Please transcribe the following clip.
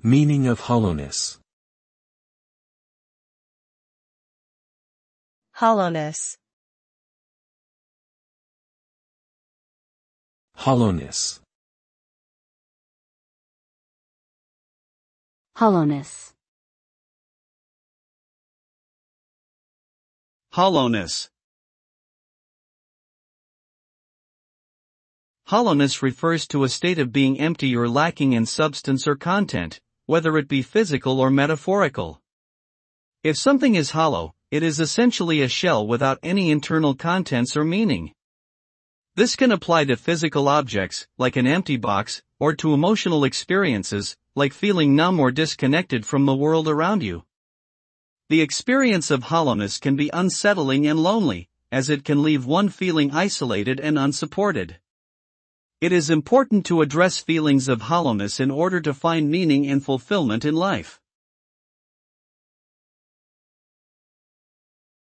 Meaning of hollowness. Hollowness. Hollowness. Hollowness. Hollowness. Hollowness refers to a state of being empty or lacking in substance or content, whether it be physical or metaphorical. If something is hollow, it is essentially a shell without any internal contents or meaning. This can apply to physical objects, like an empty box, or to emotional experiences, like feeling numb or disconnected from the world around you. The experience of hollowness can be unsettling and lonely, as it can leave one feeling isolated and unsupported. It is important to address feelings of hollowness in order to find meaning and fulfillment in life.